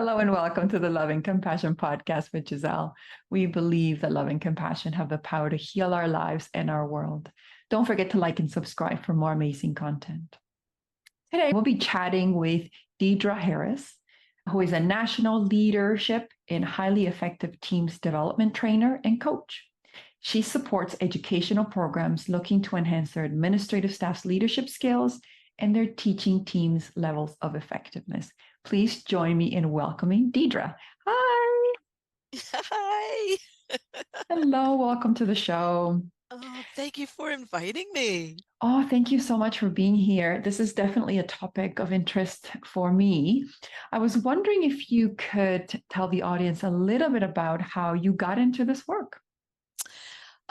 Hello and welcome to the Love and Compassion podcast with Gissele. We believe that love and compassion have the power to heal our lives and our world. Don't forget to like and subscribe for more amazing content. Today, we'll be chatting with Deidre Harris, who is a national leadership in highly effective teams development trainer and coach. She supports educational programs looking to enhance their administrative staff's leadership skills and their teaching teams' levels of effectiveness. Please join me in welcoming Deidre. Hi. Hi. Hello. Welcome to the show. Oh, thank you for inviting me. Oh, thank you so much for being here. This is definitely a topic of interest for me. I was wondering if you could tell the audience a little bit about how you got into this work.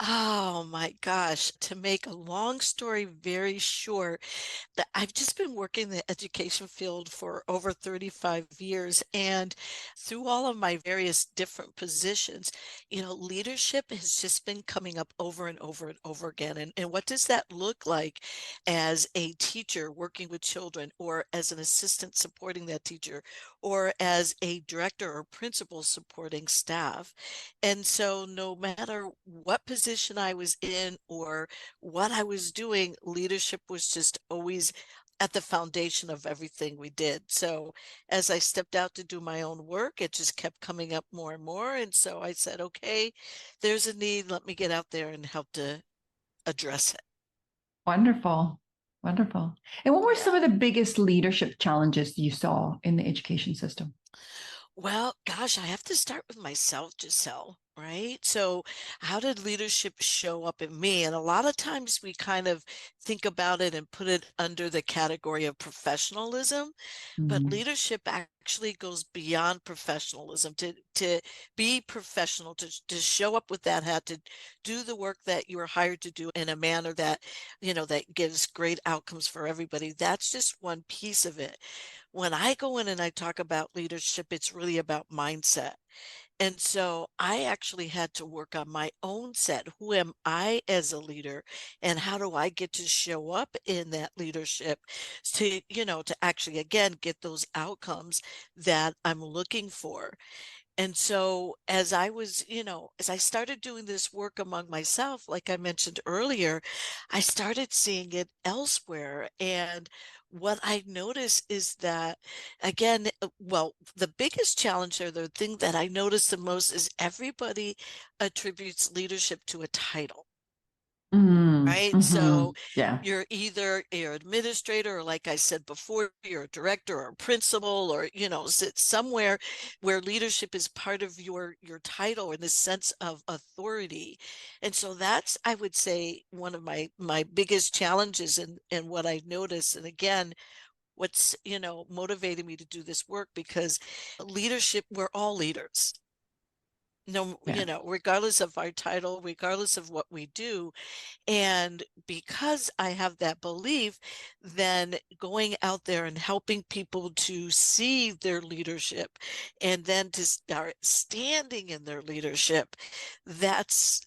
Oh my gosh. To make a long story very short, that I've just been working in the education field for over 35 years. And through all of my various different positions, leadership has just been coming up over and over and over again. And what does that look like as a teacher working with children, or as an assistant supporting that teacher, or as a director or principal supporting staff? And so no matter what position I was in or what I was doing, leadership was just always at the foundation of everything we did. So as I stepped out to do my own work, it just kept coming up more and more. And so I said, okay, there's a need. Let me get out there and help to address it. Wonderful. Wonderful. And what were Yeah. some of the biggest leadership challenges you saw in the education system? Well, gosh, I have to start with myself, Gissele, right? So, how did leadership show up in me? And a lot of times we kind of think about it and put it under the category of professionalism, but Mm, leadership actually goes beyond professionalism. To be professional, to show up with that hat, to do the work that you are hired to do in a manner that, that gives great outcomes for everybody. That's just one piece of it. When I go in and I talk about leadership, it's really about mindset. And so I actually had to work on my own set. Who am I as a leader? And how do I get to show up in that leadership to actually, again, get those outcomes that I'm looking for? And so as I started doing this work among myself, like I mentioned earlier, I started seeing it elsewhere. And what I noticed is that, again, well, the biggest challenge, or the thing that I noticed the most, is everybody attributes leadership to a title. Right. So yeah. you're either your administrator, or like I said before, you're a director or a principal, or, sit somewhere where leadership is part of your title, in the sense of authority. And so that's, I would say, one of my biggest challenges, and what I noticed. And again, what's, motivated me to do this work, because leadership, we're all leaders. No, Yeah. regardless of our title, regardless of what we do. And because I have that belief, then going out there and helping people to see their leadership, and then to start standing in their leadership, that's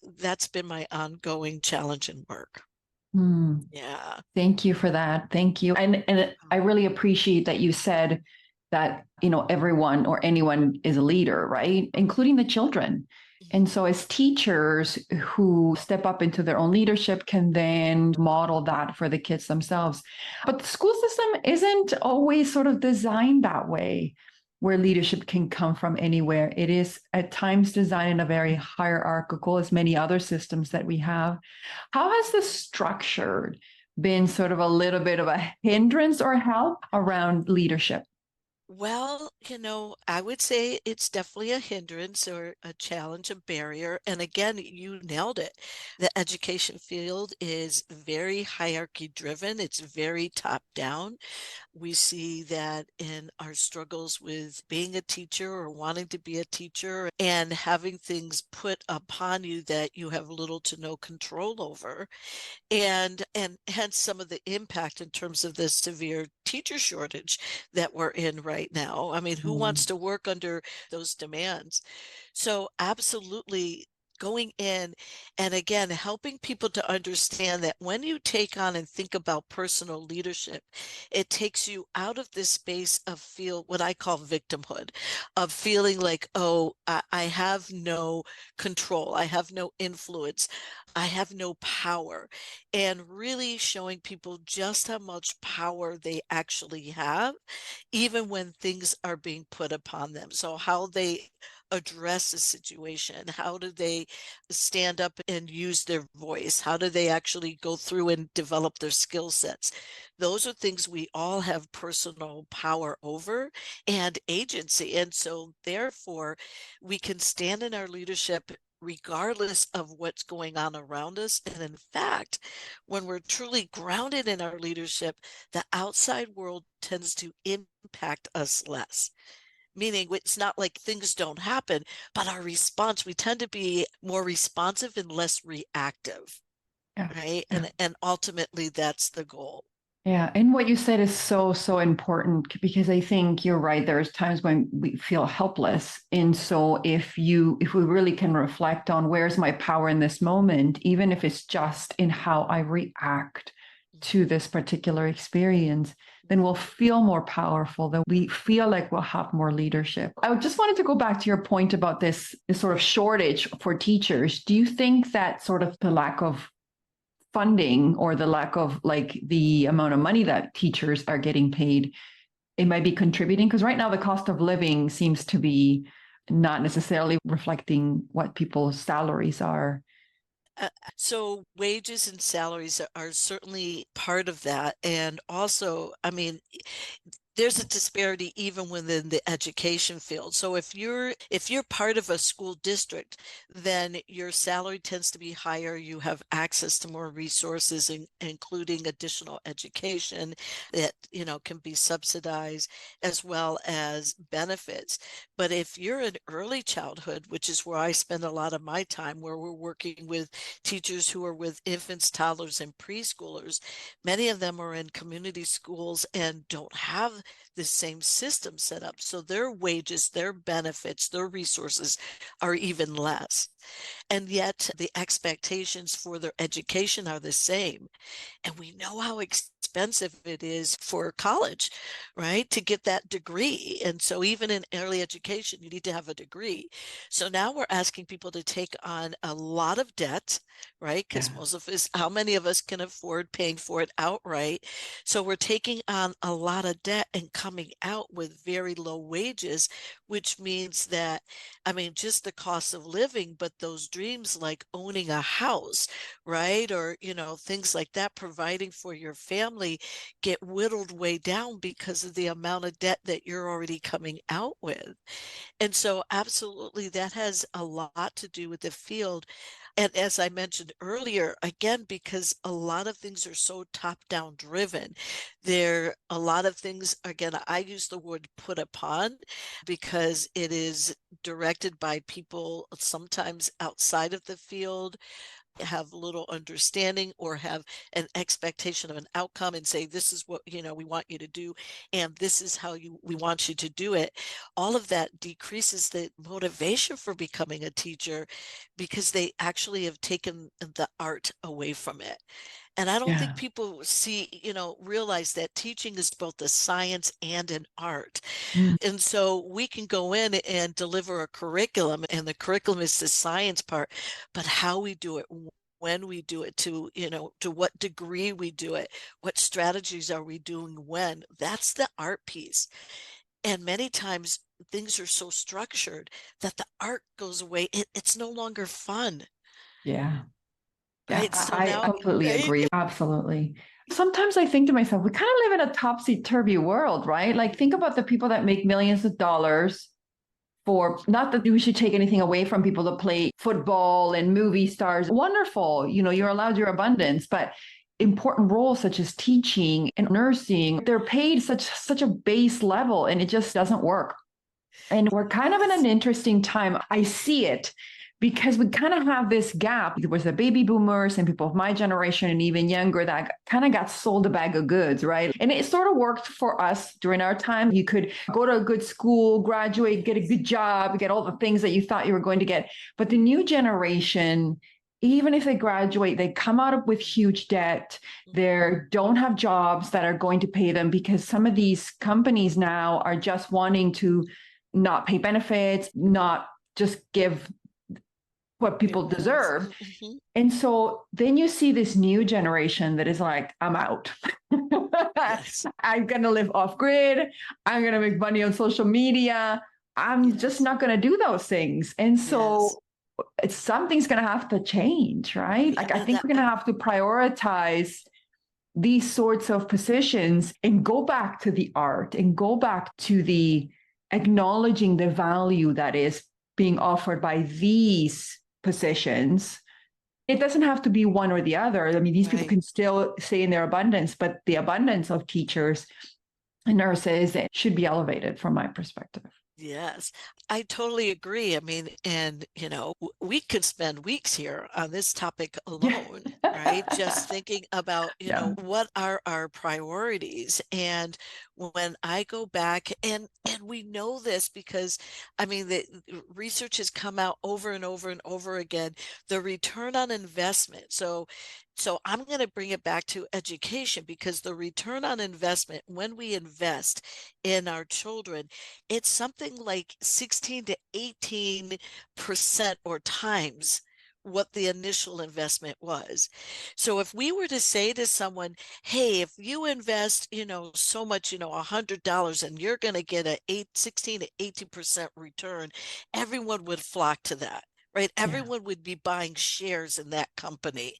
been my ongoing challenge and work. Hmm. Yeah. Thank you for that. Thank you. And I really appreciate that you said that, everyone or anyone is a leader, right? Including the children. And so as teachers who step up into their own leadership can then model that for the kids themselves. But the school system isn't always sort of designed that way, where leadership can come from anywhere. It is at times designed in a very hierarchical, as many other systems that we have. How has this structured been sort of a little bit of a hindrance or help around leadership? Well, I would say it's definitely a hindrance, or a challenge, a barrier. And again, you nailed it. The education field is very hierarchy driven. It's very top down. We see that in our struggles with being a teacher, or wanting to be a teacher, and having things put upon you that you have little to no control over, and hence some of the impact in terms of the severe teacher shortage that we're in right now. I mean, who wants Mm, to work under those demands? So absolutely, going in and again, helping people to understand that when you take on and think about personal leadership, it takes you out of this space of feel what I call victimhood, of feeling like, oh, I have no control, I have no influence, I have no power, and really showing people just how much power they actually have, even when things are being put upon them. So how they address a situation, how do they stand up and use their voice, how do they actually go through and develop their skill sets. Those are things we all have personal power over and agency, and so therefore we can stand in our leadership regardless of what's going on around us. And in fact, when we're truly grounded in our leadership, the outside world tends to impact us less. Meaning it's not like things don't happen, but our response, we tend to be more responsive and less reactive, Yeah. right? Yeah. And ultimately that's the goal. Yeah. And what you said is so, so important because I think you're right. There's times when we feel helpless. And so if we really can reflect on where's my power in this moment, even if it's just in how I react to this particular experience, then we'll feel more powerful, then we feel like we'll have more leadership. I just wanted to go back to your point about this sort of shortage for teachers. Do you think that sort of the lack of funding or the lack of like the amount of money that teachers are getting paid, it might be contributing? Because right now the cost of living seems to be not necessarily reflecting what people's salaries are. So wages and salaries are certainly part of that. And also, I mean, there's a disparity even within the education field. So if you're part of a school district, then your salary tends to be higher. You have access to more resources, including additional education that can be subsidized, as well as benefits. But if you're in early childhood, which is where I spend a lot of my time, where we're working with teachers who are with infants, toddlers, and preschoolers, many of them are in community schools and don't have the same system set up. So their wages, their benefits, their resources are even less. And yet the expectations for their education are the same. And we know how expensive it is for college, right? To get that degree. And so even in early education, you need to have a degree. So now we're asking people to take on a lot of debt, right? Because Yeah. most of us, how many of us can afford paying for it outright? So we're taking on a lot of debt and coming out with very low wages, which means that, I mean, just the cost of living, but those dreams like owning a house, right? Or, things like that, providing for your family, get whittled way down because of the amount of debt that you're already coming out with. And so absolutely that has a lot to do with the field. And as I mentioned earlier, again, because a lot of things are so top-down driven, a lot of things, again, I use the word put upon because it is directed by people sometimes outside of the field, have little understanding or have an expectation of an outcome and say, this is what we want you to do, and this is how we want you to do it. All of that decreases the motivation for becoming a teacher because they actually have taken the art away from it. And I don't think Yeah. people realize that teaching is both a science and an art. Mm. And so we can go in and deliver a curriculum, and the curriculum is the science part, but how we do it, when we do it, to what degree we do it, what strategies are we doing when, that's the art piece. And many times things are so structured that the art goes away. It's no longer fun, Yeah. Yeah, right? So I now, completely right? agree. Absolutely. Sometimes I think to myself, we kind of live in a topsy-turvy world, right? Like, think about the people that make millions of dollars for, not that we should take anything away from people that play football and movie stars. Wonderful. You're allowed your abundance, but important roles such as teaching and nursing, they're paid such a base level and it just doesn't work. And we're kind of in an Yes. interesting time. I see it because we kind of have this gap. There was the baby boomers and people of my generation and even younger that kind of got sold a bag of goods, right? And it sort of worked for us during our time. You could go to a good school, graduate, get a good job, get all the things that you thought you were going to get. But the new generation, even if they graduate, they come out with huge debt. They don't have jobs that are going to pay them because some of these companies now are just wanting to not pay benefits, not just give what people deserve. Mm-hmm. And so then you see this new generation that is like, I'm out. Yes. I'm going to live off grid. I'm going to make money on social media. I'm just not going to do those things. And so something's going to have to change, right? Like, I think we're going to have to prioritize these sorts of positions and go back to the art and go back to the acknowledging the value that is being offered by these positions. It doesn't have to be one or the other. I mean, these people can still stay in their abundance, but the abundance of teachers and nurses should be elevated from my perspective. Yes, I totally agree. I mean, and we could spend weeks here on this topic alone, right? Just thinking about, what are our priorities? And when I go back and we know this because I mean the research has come out over and over and over again, the return on investment. So I'm going to bring it back to education because the return on investment when we invest in our children, it's something like 16 to 18% or times what the initial investment was. So if we were to say to someone, hey, if you invest, so much, $100 and you're going to get a 16 to 18% return, everyone would flock to that. Right. Everyone would be buying shares in that company.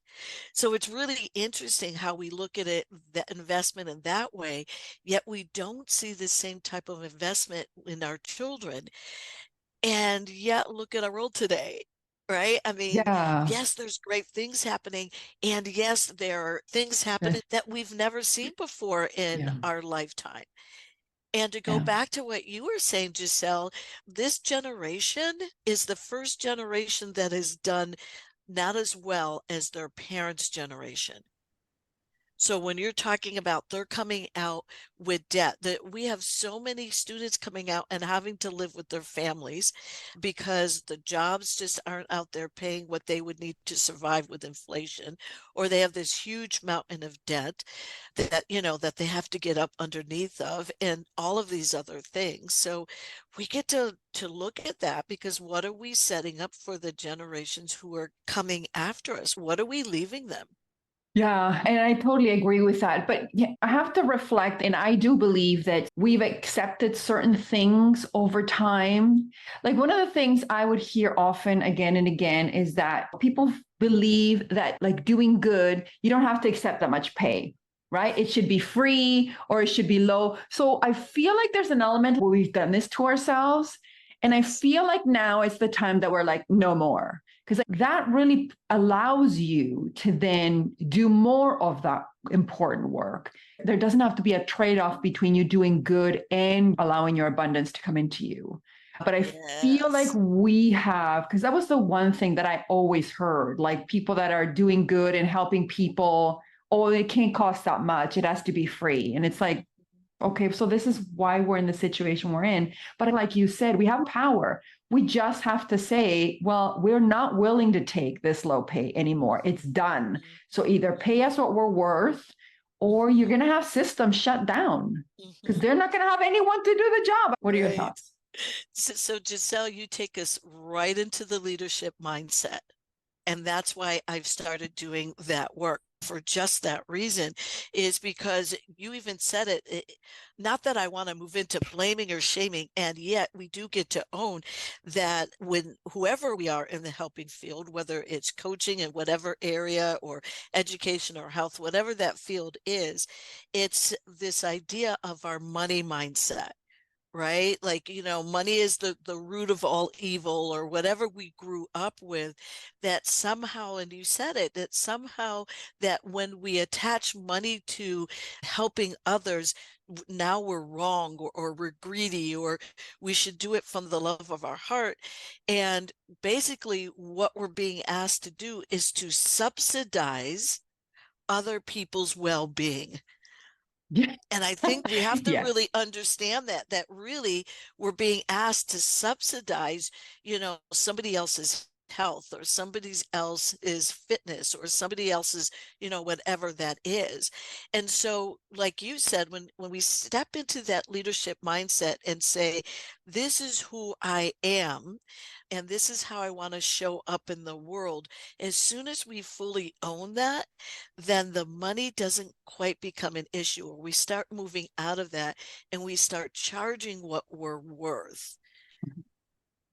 So it's really interesting how we look at it, the investment in that way, yet we don't see the same type of investment in our children. And yet look at our world today, right? I mean, yes, there's great things happening. And yes, there are things happening that we've never seen before in our lifetime. And to go back to what you were saying, Gissele, this generation is the first generation that has done not as well as their parents' generation. So when you're talking about they're coming out with debt, that we have so many students coming out and having to live with their families because the jobs just aren't out there paying what they would need to survive with inflation, or they have this huge mountain of debt that that they have to get up underneath of, and all of these other things. So we get to look at that because what are we setting up for the generations who are coming after us? What are we leaving them? Yeah, and I totally agree with that. But I have to reflect, and I do believe that we've accepted certain things over time. Like one of the things I would hear often again and again is that people believe that like doing good, you don't have to accept that much pay, right? It should be free or it should be low. So I feel like there's an element where we've done this to ourselves. And I feel like now it's the time that we're like, no more. Because that really allows you to then do more of that important work. There doesn't have to be a trade-off between you doing good and allowing your abundance to come into you. But I feel like we have, because that was the one thing that I always heard, like people that are doing good and helping people, oh, it can't cost that much. It has to be free. And it's like, okay, so this is why we're in the situation we're in. But like you said, we have power. We just have to say, well, we're not willing to take this low pay anymore. It's done. So either pay us what we're worth, or you're going to have systems shut down because they're not going to have anyone to do the job. What are your thoughts? So Gissele, you take us right into the leadership mindset. And that's why I've started doing that work for just that reason, is because you even said it, not that I want to move into blaming or shaming, and yet we do get to own that when whoever we are in the helping field, whether it's coaching in whatever area or education or health, whatever that field is, it's this idea of our money mindset. Right? Like, money is the root of all evil, or whatever we grew up with, that somehow, and you said it, that somehow that when we attach money to helping others, now we're wrong, or we're greedy, or we should do it from the love of our heart. And basically what we're being asked to do is to subsidize other people's well-being. Yeah. And I think we have to Yeah. really understand that really we're being asked to subsidize, somebody else's health, or somebody else's fitness, or somebody else's, whatever that is. And so, like you said, when we step into that leadership mindset and say, this is who I am, and this is how I want to show up in the world, as soon as we fully own that, then the money doesn't quite become an issue, or we start moving out of that and we start charging what we're worth.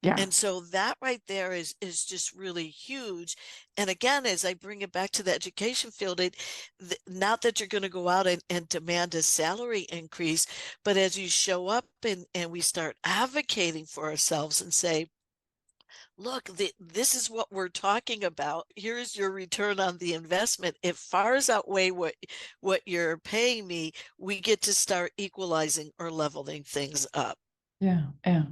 Yeah. And so that right there is just really huge. And again, as I bring it back to the education field, not that you're going to go out and demand a salary increase, but as you show up and we start advocating for ourselves and say, look, this is what we're talking about. Here's your return on the investment. It far outweigh what you're paying me. We get to start equalizing or leveling things up. Yeah. Yeah.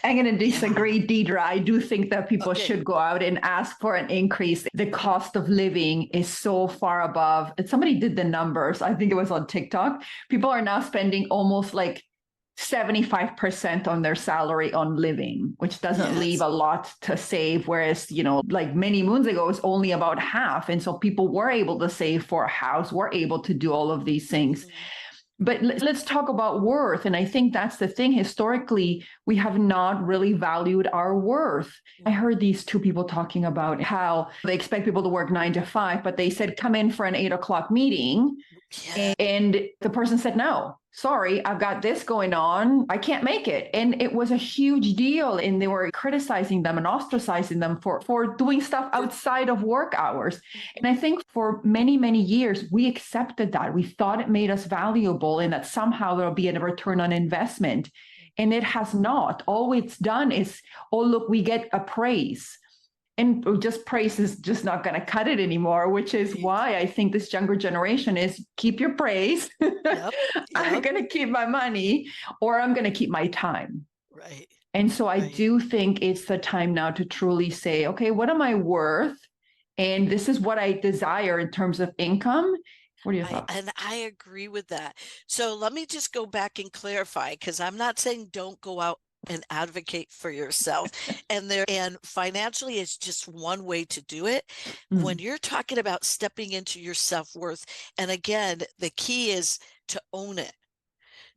I'm going to disagree, Deidre. I do think that people Okay. should go out and ask for an increase. The cost of living is so far above. Somebody did the numbers. I think it was on TikTok. People are now spending almost like 75% on their salary on living, which doesn't leave a lot to save. Whereas, like many moons ago, it's only about half. And so people were able to save for a house, were able to do all of these things. But let's talk about worth. And I think that's the thing. Historically, we have not really valued our worth. I heard these two people talking about how they expect people to work 9 to 5, but they said, come in for an 8 o'clock meeting. Yeah. And the person said, no, sorry, I've got this going on. I can't make it. And it was a huge deal. And they were criticizing them and ostracizing them for doing stuff outside of work hours. And I think for many, many years, we accepted that. We thought it made us valuable and that somehow there'll be a return on investment. And it has not. All it's done is, oh, look, we get a praise. And just praise is just not going to cut it anymore, which is why I think this younger generation is keep your praise. Yep. I'm going to keep my money, or I'm going to keep my time. Right. And so I do think it's the time now to truly say, okay, what am I worth? And this is what I desire in terms of income. What are your thoughts? And I agree with that. So let me just go back and clarify, because I'm not saying don't go out and advocate for yourself. And financially is just one way to do it. When you're talking about stepping into your self-worth, and again, the key is to own it.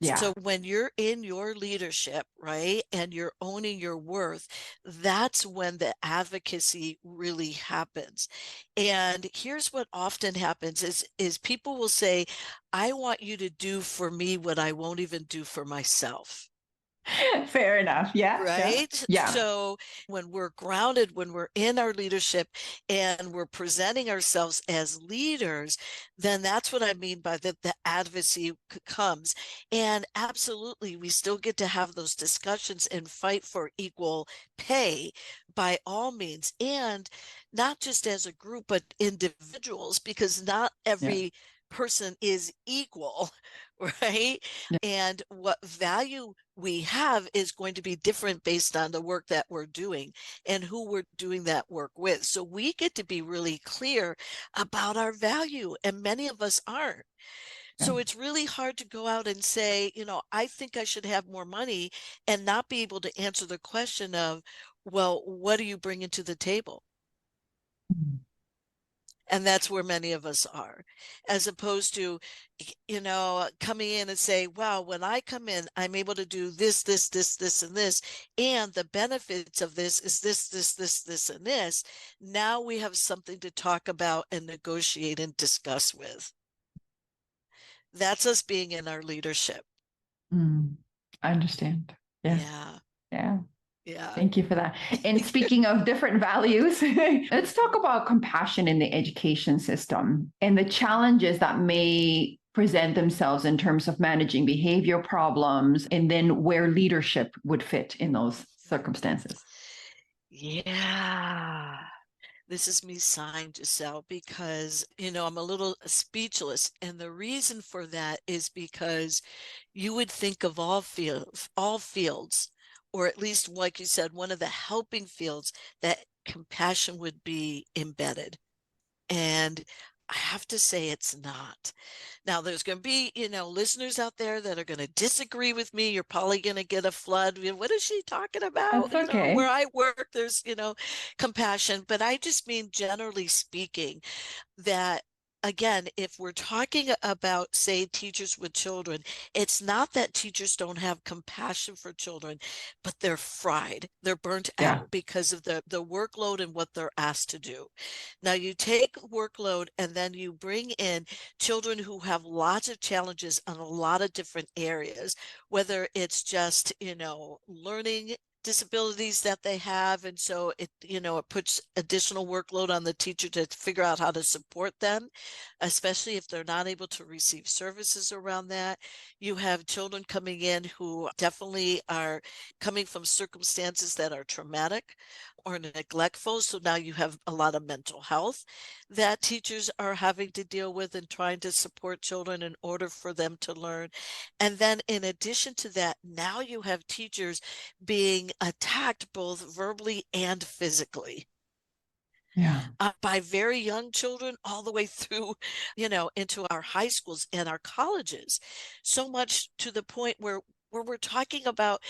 Yeah. So when you're in your leadership, right, and you're owning your worth, that's when the advocacy really happens. And here's what often happens is people will say, I want you to do for me what I won't even do for myself. Fair enough. Yeah. Right. Yeah. So when we're grounded, when we're in our leadership and we're presenting ourselves as leaders, then that's what I mean by the advocacy comes. And absolutely, we still get to have those discussions and fight for equal pay by all means. And not just as a group, but individuals, because not every person is equal, right? Yeah. And what value we have is going to be different based on the work that we're doing and who we're doing that work with. So we get to be really clear about our value, and many of us aren't. So it's really hard to go out and say, I think I should have more money, and not be able to answer the question of, well, what do you bring into the table? And that's where many of us are, as opposed to, coming in and say, wow, when I come in, I'm able to do this, this, this, this, and this. And the benefits of this is this, this, this, this, and this. Now we have something to talk about and negotiate and discuss with. That's us being in our leadership. I understand. Yeah. Yeah. Yeah. Yeah. Thank you for that. And speaking of different values, let's talk about compassion in the education system and the challenges that may present themselves in terms of managing behavior problems, and then where leadership would fit in those circumstances. Yeah. This is me sighing, Gissele, because, I'm a little speechless. And the reason for that is because you would think of all fields, or at least, like you said, one of the helping fields that compassion would be embedded. And I have to say it's not. Now, there's going to be, listeners out there that are going to disagree with me. You're probably going to get a flood. What is she talking about? That's Where okay. I work, there's, compassion. But I just mean, generally speaking, that again, if we're talking about, say, teachers with children, it's not that teachers don't have compassion for children, but they're fried. They're burnt Yeah. out because of the workload and what they're asked to do. Now you take workload and then you bring in children who have lots of challenges in a lot of different areas, whether it's just, learning disabilities that they have, and so it puts additional workload on the teacher to figure out how to support them, especially if they're not able to receive services around that. You have children coming in who definitely are coming from circumstances that are traumatic or neglectful, so now you have a lot of mental health that teachers are having to deal with and trying to support children in order for them to learn. And then in addition to that, now you have teachers being attacked both verbally and physically, Yeah. by very young children all the way through, into our high schools and our colleges. So much to the point where we're talking about,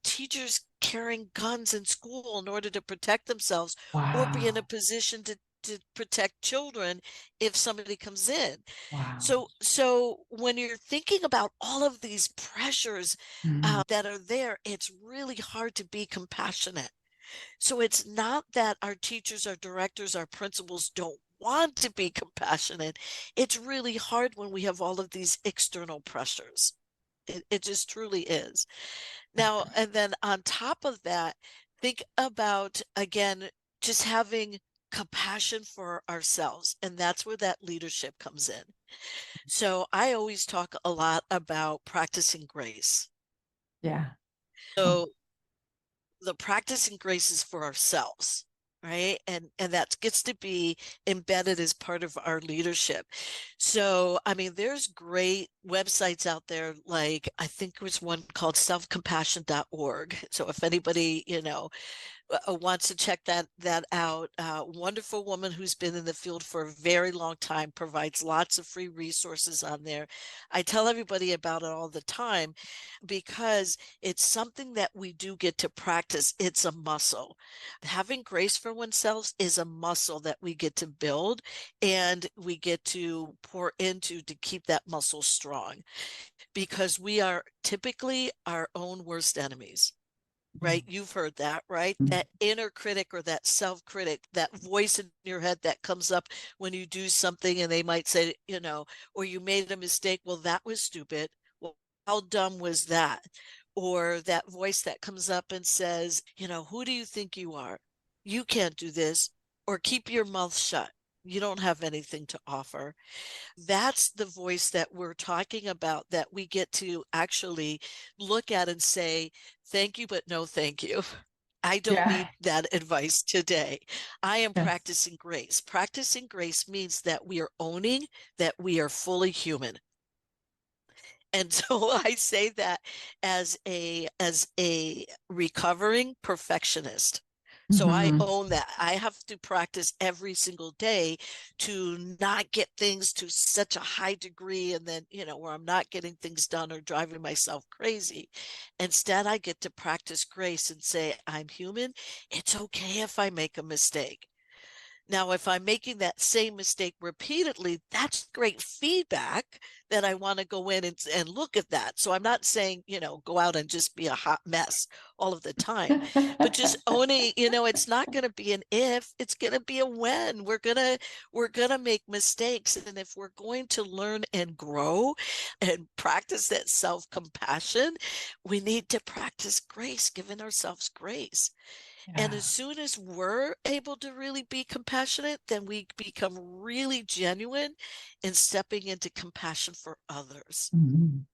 teachers carrying guns in school in order to protect themselves or be in a Wow. position to protect children if somebody comes in. Wow. So when you're thinking about all of these pressures Mhm. that are there, it's really hard to be compassionate. So it's not that our teachers, our directors, our principals don't want to be compassionate. It's really hard when we have all of these external pressures. It just truly is. Now, and then on top of that, think about, again, just having compassion for ourselves. And that's where that leadership comes in. So I always talk a lot about practicing grace. Yeah. Oh, So the practicing grace is for ourselves, right? And that gets to be embedded as part of our leadership. So I mean, there's great websites out there, like I think it was one called selfcompassion.org. So if anybody, wants to check that out, wonderful woman who's been in the field for a very long time, provides lots of free resources on there. I tell everybody about it all the time because it's something that we do get to practice. It's a muscle. Having grace for oneself is a muscle that we get to build and we get to pour into to keep that muscle strong, because we are typically our own worst enemies. Right? You've heard that, right? mhm. That inner critic or that self critic, that voice in your head that comes up when you do something and they might say, or you made a mistake. Well, that was stupid. Well, how dumb was that? Or that voice that comes up and says, who do you think you are? You can't do this. Or keep your mouth shut. You don't have anything to offer. That's the voice that we're talking about, that we get to actually look at and say, thank you, but no thank you. I don't Yeah. need that advice today. I am Yes. practicing grace. Practicing grace means that we are owning that we are fully human. And so I say that as a recovering perfectionist. So I Mhm. own that. I have to practice every single day to not get things to such a high degree and then, where I'm not getting things done or driving myself crazy. Instead, I get to practice grace and say, I'm human. It's okay if I make a mistake. Now, if I'm making that same mistake repeatedly, that's great feedback that I want to go in and look at that. So I'm not saying, go out and just be a hot mess all of the time, but just owning, it's not going to be an if, it's going to be a when. We're going to make mistakes. And if we're going to learn and grow and practice that self-compassion, we need to practice grace, giving ourselves grace. And as Yeah. soon as we're able to really be compassionate, then we become really genuine in stepping into compassion for others. Mhm.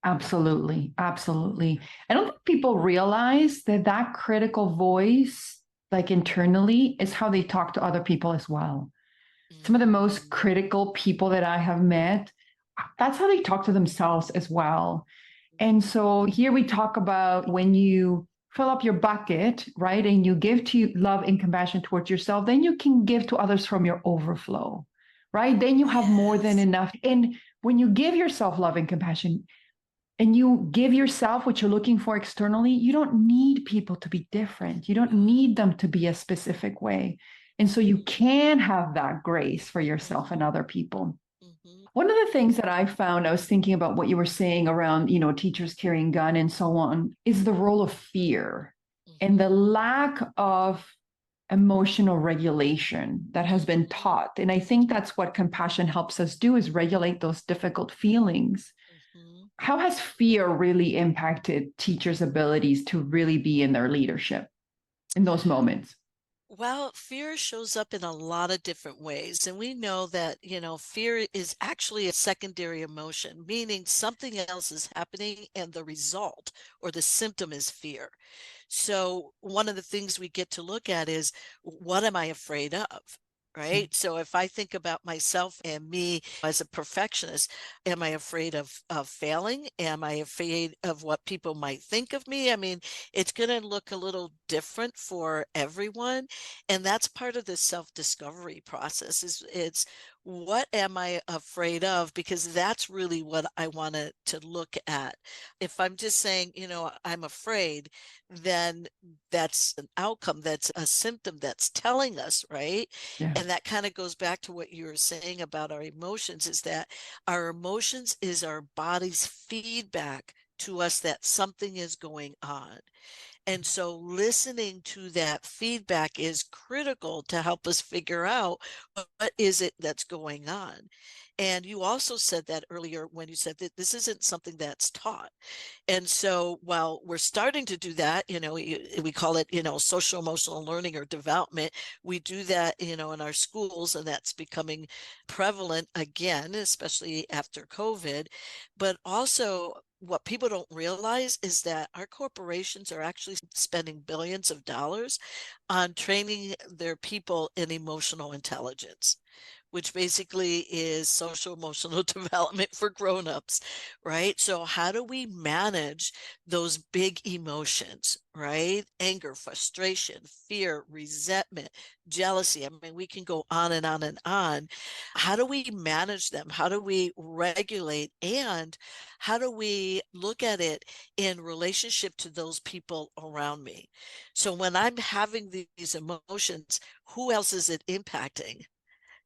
Absolutely. Absolutely. I don't think people realize that that critical voice like internally, is how they talk to other people as well. Some of the most Mm, critical people that I have met, that's how they talk to themselves as well. And so here we talk about when you fill up your bucket, right, and you give to love and compassion towards yourself, then you can give to others from your overflow, right? Then you have more than yes. enough. And when you give yourself love and compassion, and you give yourself what you're looking for externally, you don't need people to be different. You don't need them to be a specific way. And so you can have that grace for yourself and Mhm, other people. mhm, One of the things that I found, I was thinking about what you were saying around, teachers carrying gun and so on, is the role of fear and the mhm, lack of emotional regulation that has been mhm, taught. And I think that's what compassion helps us do, is regulate those difficult feelings. mhm. How has fear really impacted teachers' abilities to really be in their leadership in those moments? Well, fear shows up in a lot of different ways. And we know that, fear is actually a secondary emotion, meaning something else is happening and the result or the symptom is fear. So, one of the things we get to look at is, what am I afraid of? Right. So if I think about myself and me as a perfectionist, am I afraid of failing? Am I afraid of what people might think of me? I mean, it's going to look a little different for everyone. And that's part of the self-discovery process, is it's, what am I afraid of? Because that's really what I want to look at. If I'm just saying, I'm afraid, then that's an outcome, that's a symptom that's telling us, right? Yeah. And that kind of goes back to what you were saying about our emotions, is that our emotions is our body's feedback to us that something is going on. And so listening to that feedback is critical to help us figure out what is it that's going on. And you also said that earlier when you said that this isn't something that's taught. And so while we're starting to do that, we call it, social emotional learning or development. We do that, in our schools, and that's becoming prevalent again, especially after COVID. But also, what people don't realize is that our corporations are actually spending billions of dollars on training their people in emotional intelligence, which basically is social emotional development for grown-ups, right? So how do we manage those big emotions, right? Anger, frustration, fear, resentment, jealousy. I mean, we can go on and on and on. How do we manage them? How do we regulate? And how do we look at it in relationship to those people around me? So when I'm having these emotions, who else is it impacting?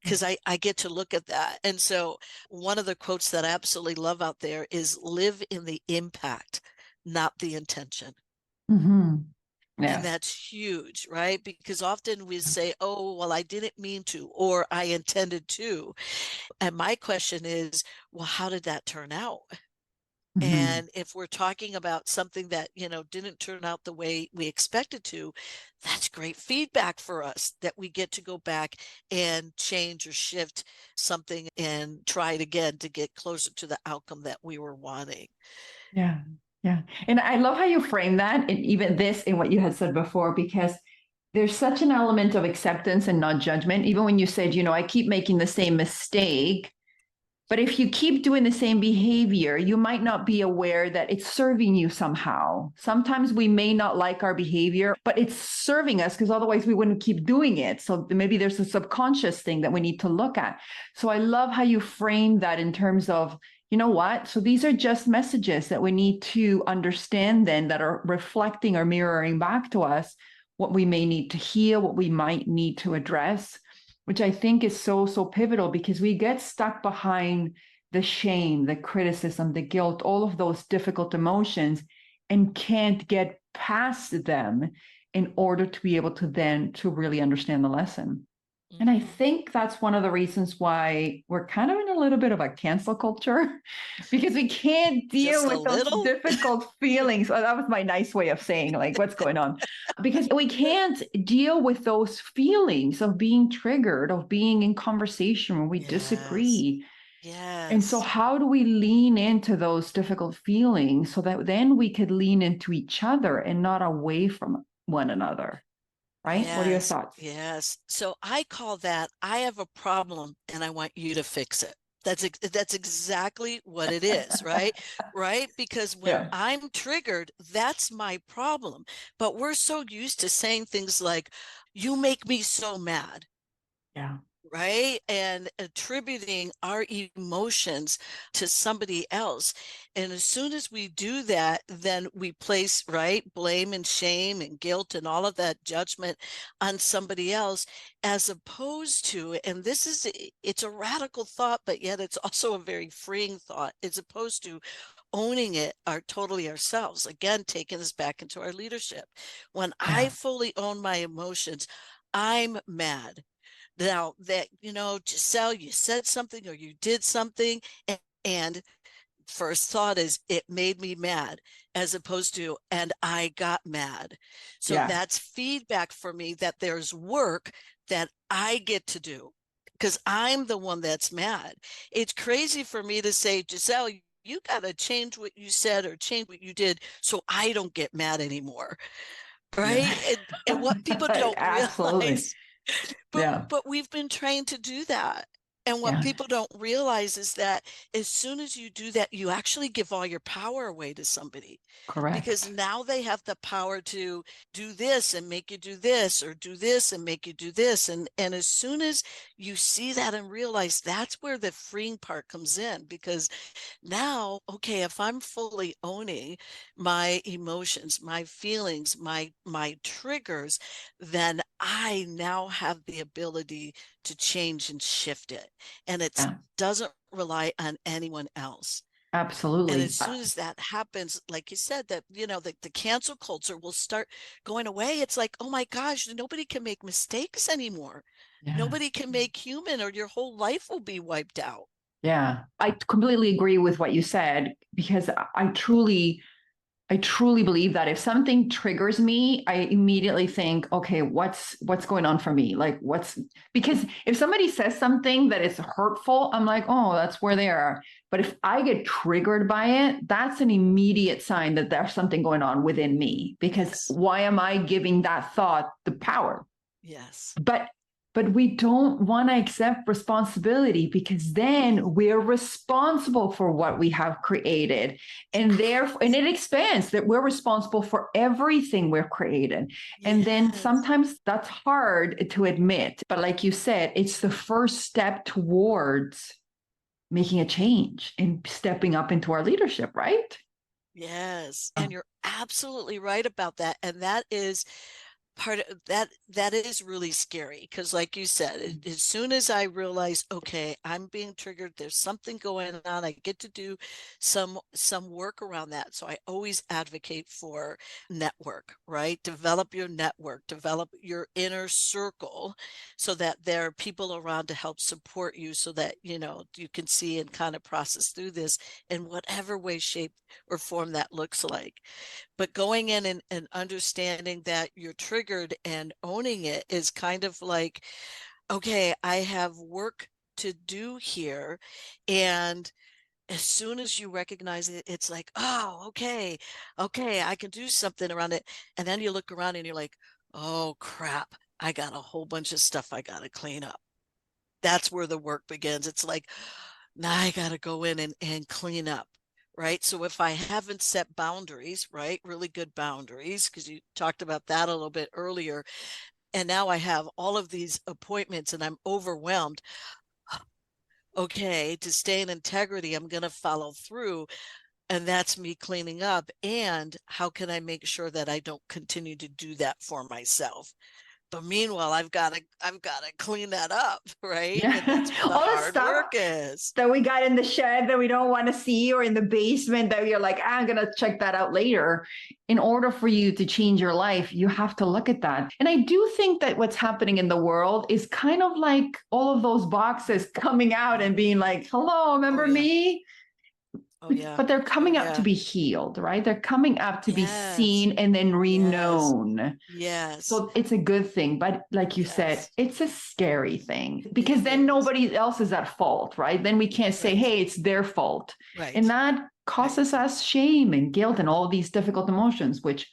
Because I get to look at that. And so one of the quotes that I absolutely love out there is, live in the impact, not the intention. Mm-hmm. And Yes. that's huge, right? Because often we say, oh, well, I didn't mean to, or I intended to. And my question is, well, how did that turn out? Mm-hmm. And if we're talking about something that, didn't turn out the way we expected to, that's great feedback for us, that we get to go back and change or shift something and try it again to get closer to the outcome that we were wanting. Yeah. Yeah. And I love how you frame that, and even this in what you had said before, because there's such an element of acceptance and not judgment. Even when you said, I keep making the same mistake. But if you keep doing the same behavior, you might not be aware that it's serving you somehow. Sometimes we may not like our behavior, but it's serving us, because otherwise we wouldn't keep doing it. So maybe there's a subconscious thing that we need to look at. So I love how you frame that in terms of, you know what? So these are just messages that we need to understand, then, that are reflecting or mirroring back to us what we may need to heal, what we might need to address, which I think is so, so pivotal, because we get stuck behind the shame, the criticism, the guilt, all of those difficult emotions, and can't get past them in order to be able to then to really understand the lesson. And I Mhm. think that's one of the reasons why we're kind of in a little bit of a cancel culture, because we can't deal Just a with those little. difficult feelings. Oh, that was my nice way of saying, like, what's going on? Because we can't deal with those feelings of being triggered, of being in conversation when we Yes. disagree. And so, Yes. how do we lean into those difficult feelings so that then we could lean into each other and not away from one another? right? What are your Yes, thoughts? yes. So I call that, I have a problem and I want you to fix it. That's exactly what it is, right? Right? Because when Yeah. I'm triggered, that's my problem. But we're so used to saying things like, you make me so mad. Yeah. Right? And attributing our emotions to somebody else. And as soon as we do that, then we place, right, blame and shame and guilt and all of that judgment on somebody else, as opposed to, and this is, it's a radical thought, but yet it's also a very freeing thought, as opposed to owning it our totally ourselves. Again, taking us back into our leadership. When I Yeah. fully own my emotions, I'm mad. Now that, Gissele, you said something or you did something, and first thought is, it made me mad, as opposed to, and I got mad. So Yeah. that's feedback for me that there's work that I get to do because I'm the one that's mad. It's crazy for me to say, Gissele, you got to change what you said or change what you did so I don't get mad anymore. Yeah. Right. And what people don't Absolutely. realize, but Yeah. but we've been trained to do that. And what Yeah. people don't realize is that as soon as you do that, you actually give all your power away to somebody, because Correct. now they have the power to do this and make you do this, or do this and make you do this. And as soon as you see that and realize, that's where the freeing part comes in, because now, okay, if I'm fully owning my emotions, my feelings, my triggers, then I now have the ability to change and shift it. And it Yeah. doesn't rely on anyone else. And as Absolutely. soon as that happens, like you said, that, the cancel culture will start going away. It's like, oh my gosh, nobody can make mistakes anymore. Yeah. Nobody can make human, or your whole life will be wiped out. Yeah. I completely agree with what you said because I truly believe that if something triggers me, I immediately think, okay, what's going on for me? Like what's because if somebody says something that is hurtful, I'm like, oh, that's where they are. But if I get triggered by it, that's an immediate sign that there's something going on within me. Because Yes. why am I giving that thought the power? Yes. But we don't want to accept responsibility because then we're responsible for what we have created, and therefore and it expands that we're responsible for everything we've created. And then Yes. sometimes that's hard to admit, but like you said, it's the first step towards making a change and stepping up into our leadership, right? Yes. And you're absolutely right about that. And that is part of that is really scary, because like you said, as soon as I realize, okay, I'm being triggered, there's something going on, I get to do some work around that. So I always advocate for network, right? Develop your network, develop your inner circle, so that there are people around to help support you, so that you can see and kind of process through this in whatever way, shape, or form that looks like. But going in and understanding that you're triggered and owning it is kind of like, okay, I have work to do here. And as soon as you recognize it, it's like, oh, okay, I can do something around it. And then you look around and you're like, oh crap, I got a whole bunch of stuff I got to clean up. That's where the work begins. It's like, now I got to go in and clean up. Right. So if I haven't set boundaries, right, really good boundaries, because you talked about that a little bit earlier, and now I have all of these appointments and I'm overwhelmed. Okay, to stay in integrity, I'm going to follow through. And that's me cleaning up. And how can I make sure that I don't continue to do that for myself? But meanwhile, I've got to clean that up, right? And Yeah. that's where the All the hard stuff work is. that we got in the shed that we don't want to see, or in the basement that you're like, I'm going to check that out later. In order for you to change your life, you have to look at that. And I do think that what's happening in the world is kind of like all of those boxes coming out and being like, hello, Oh remember yeah. me? Oh yeah. But they're Oh coming up to yeah. be healed, right? They're coming up to be Yes. seen and then Yes. reknown. Yes. So it's a good thing. But like you said, Yes. it's a scary thing It because then is. nobody else is at fault, right? Then we can't say, Right. hey, it's their fault. And Right. that Right. causes us shame and guilt and all these difficult emotions, which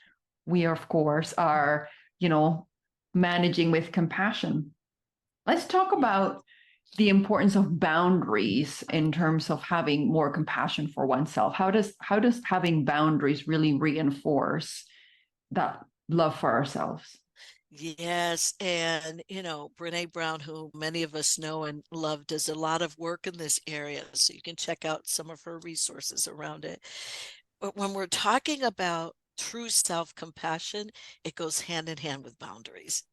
we, of course, are, you know, managing with compassion. Let's talk about the importance of boundaries in terms of having more compassion for oneself. How does having boundaries really reinforce that love for ourselves? Yes. And, Brene Brown, who many of us know and love, does a lot of work in this area. So you can check out some of her resources around it. But when we're talking about true self-compassion, it goes hand in hand with boundaries.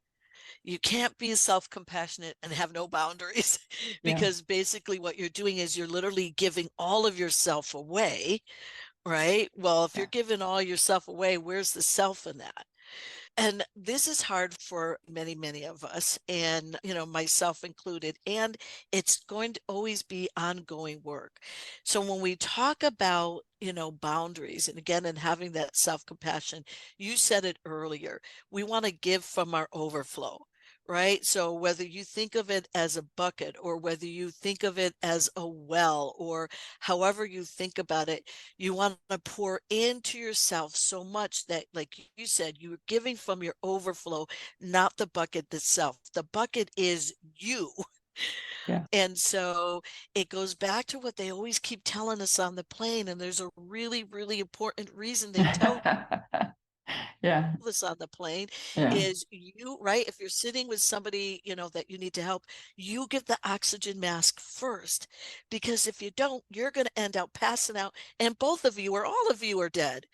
You can't be self-compassionate and have no boundaries Yeah, because basically what you're doing is you're literally giving all of yourself away, right? Well, if you're yeah, giving all yourself away, where's the self in that? And this is hard for many, many of us, and myself included. And it's going to always be ongoing work. So when we talk about boundaries, and again, and having that self-compassion, you said it earlier, we want to give from our overflow. Right. So whether you think of it as a bucket or whether you think of it as a well, or however you think about it, you want to pour into yourself so much that, like you said, you're giving from your overflow, not the bucket itself. The bucket is you. yeah. And so it goes back to what they always keep telling us on the plane. And there's a really, really important reason they tell Yeah, us on the plane yeah, is you, right? If you're sitting with somebody, that you need to help, you give the oxygen mask first, because if you don't, you're going to end up passing out and both of you or all of you are dead.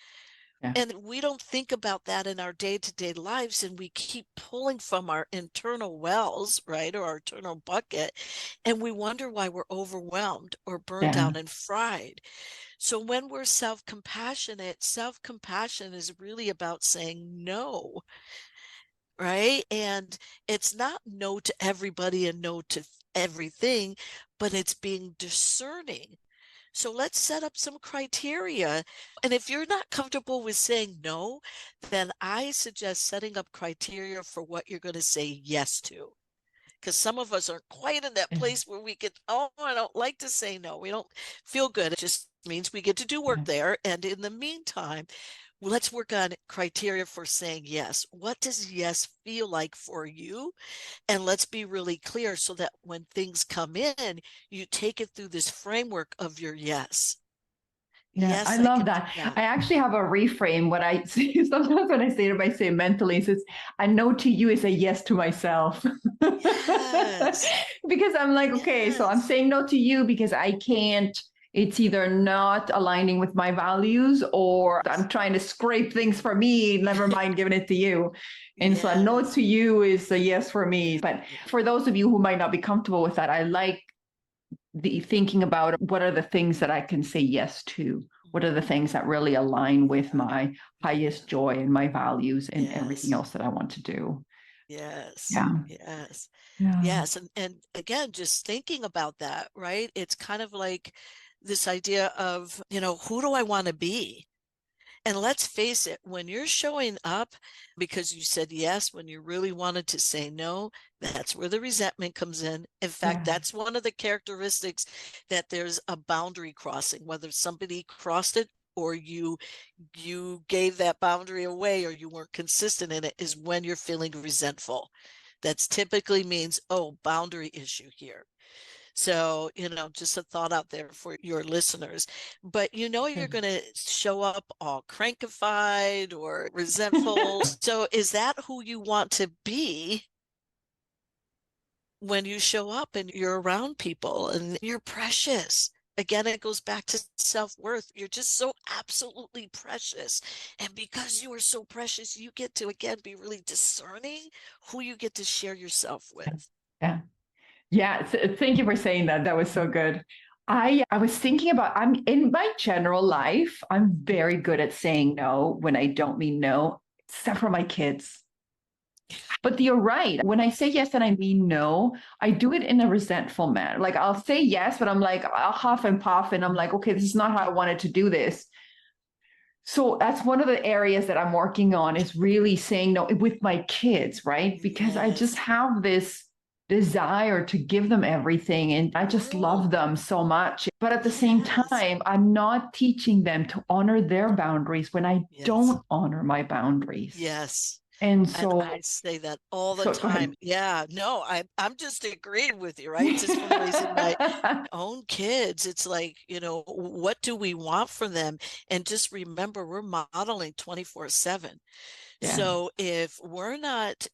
yeah, And we don't think about that in our day-to-day lives, and we keep pulling from our internal wells, right, or our internal bucket, and we wonder why we're overwhelmed or burned yeah, out and fried. So when we're self-compassionate, self-compassion is really about saying no, right? And it's not no to everybody and no to everything, but it's being discerning. So let's set up some criteria. And if you're not comfortable with saying no, then I suggest setting up criteria for what you're going to say yes to. Because some of us aren't quite in that yeah, place where we can, oh, I don't like to say no. We don't feel good. It just means we get to do work yeah. there. And in the meantime, let's work on criteria for saying yes. What does yes feel like for you? And let's be really clear so that when things come in, you take it through this framework of your yes. Yeah, I Yes, I love can do that. that. I actually have a reframe. What I say sometimes when I say it, I say mentally, it's a no to you is a yes to myself. Yes. Because I'm like, okay, so I'm Yes. saying no to you because I can't, it's either not aligning with my values or I'm trying to scrape things for me, never mind giving it to you. And so a no Yes. to you is a yes for me. But for those of you who might not be comfortable with that, I like the thinking about what are the things that I can say yes to? What are the things that really align with my highest joy and my values and everything Yes. else that I want to do? Yes. Yeah. Yes. Yeah. Yes. And again, just thinking about that, right? It's kind of like this idea of, who do I want to be? And let's face it, when you're showing up because you said yes when you really wanted to say no, that's where the resentment comes in. In fact, Yeah. that's one of the characteristics that there's a boundary crossing, whether somebody crossed it or you gave that boundary away or you weren't consistent in it, is when you're feeling resentful. That's typically means, oh, boundary issue here. So, just a thought out there for your listeners. But you're going to show up all crankified or resentful. So, is that who you want to be when you show up and you're around people and you're precious? Again, it goes back to self-worth. You're just so absolutely precious. And because you are so precious, you get to, again, be really discerning who you get to share yourself with. Yeah. Yeah. Thank you for saying that. That was so good. I was thinking about I'm in my general life, I'm very good at saying no when I don't mean no, except for my kids. But you're right. When I say yes and I mean no, I do it in a resentful manner. Like I'll say yes, but I'm like, I'll huff and puff and I'm like, okay, this is not how I wanted to do this. So that's one of the areas that I'm working on is really saying no with my kids, right? Because I just Yes. have this desire to give them everything and I just love Oh, them so much. But at the same yes. time, I'm not teaching them to honor their boundaries when I Yes. don't honor my boundaries. Yes. And And so, I say that all the go time. ahead. Yeah, no, I'm just agreeing with you, right? Just from raising my own kids. It's like, what do we want from them? And just remember, we're modeling 24/7. Yeah. So if we're not,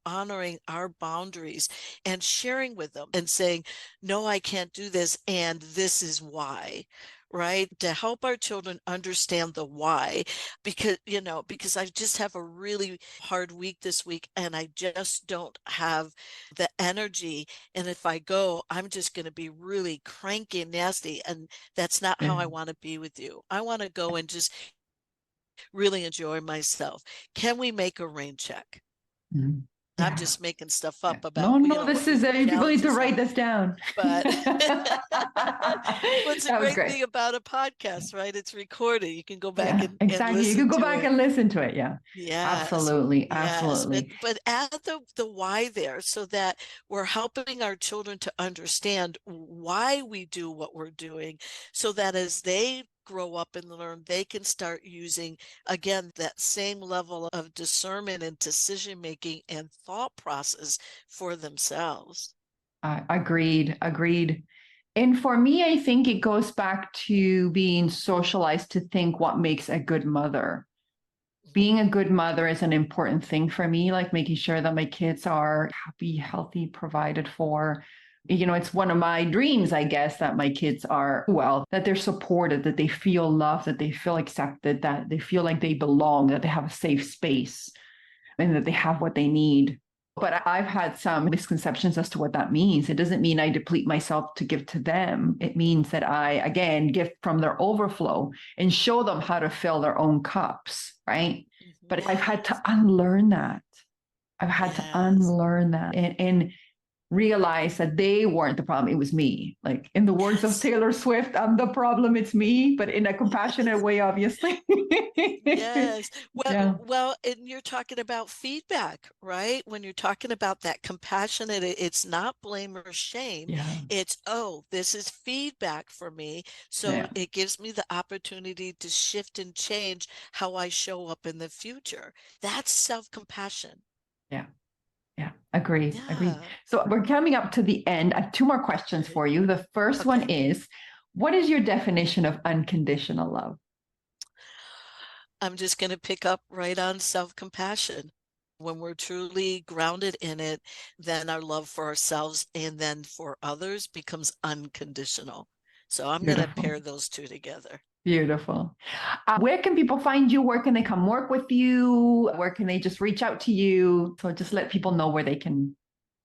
honoring our boundaries and sharing with them and saying, no, I can't do this, and this is why, right? To help our children understand the why, because I just have a really hard week this week and I just don't have the energy. And if I go, I'm just going to be really cranky and nasty. And that's not how Yeah. I want to be with you. I want to go and just really enjoy myself. Can we make a rain check? Mhm. I'm Yeah. just making stuff Yeah. up about, No, no, what this is, people need to challenges write are. this down. But what's the That was great great. thing about a podcast, right? It's recorded. You can go back Yeah, and exactly. You listen can go to back it. and listen to it. Yeah, Yes. absolutely. Yes. But Absolutely. but add the why there so that we're helping our children to understand why we do what we're doing so that as they grow up and learn, they can start using again that same level of discernment and decision making and thought process for themselves. Agreed. Agreed. And for me, I think it goes back to being socialized to think what makes a good mother. Being a good mother is an important thing for me, like making sure that my kids are happy, healthy, provided for. It's one of my dreams, I guess, that my kids are well, that they're supported, that they feel loved, that they feel accepted, that they feel like they belong, that they have a safe space, and that they have what they need. But I've had some misconceptions as to what that means. It doesn't mean I deplete myself to give to them. It means that I, again, give from their overflow and show them how to fill their own cups, right? But I've had to Yes. unlearn that. I've had to Yes. unlearn that and realize that they weren't the problem. It was me. Like in the words of Yes. Taylor Swift, I'm the problem, it's me, but in a compassionate Yes. way, obviously. Yes. Yeah. Well, and you're talking about feedback, right? When you're talking about that compassionate, it's not blame or shame. Yeah. It's, oh, this is feedback for me. So Yeah. it gives me the opportunity to shift and change how I show up in the future. That's self-compassion. Yeah. Yeah, agreed. Agreed. Yeah. So we're coming up to the end. I have two more questions Okay. for you. The first one Okay. is, what is your definition of unconditional love? I'm just going to pick up right on self-compassion. When we're truly grounded in it, then our love for ourselves and then for others becomes unconditional. So I'm going to Beautiful. pair those two together. Beautiful. Where can people find you? Where can they come work with you? Where can they just reach out to you? So just let people know where they can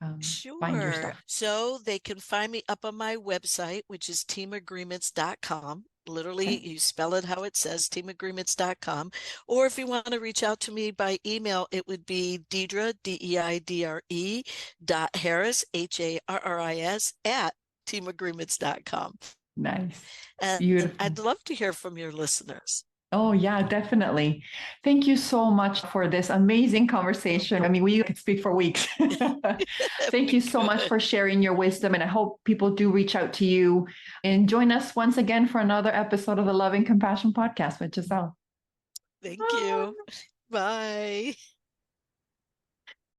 find your Sure. stuff. So they can find me up on my website, which is teamagreements.com. Literally, Okay. you spell it how it says, teamagreements.com. Or if you want to reach out to me by email, it would be Deidre, Deidre, dot Harris, Harris, at teamagreements.com. Nice. And Beautiful. I'd love to hear from your listeners. Oh, yeah, definitely. Thank you so much for this amazing conversation. I mean, we could speak for weeks. Thank We you so much could. for sharing your wisdom. And I hope people do reach out to you and join us once again for another episode of the Loving Compassion Podcast with Gissele. Thank you. Bye.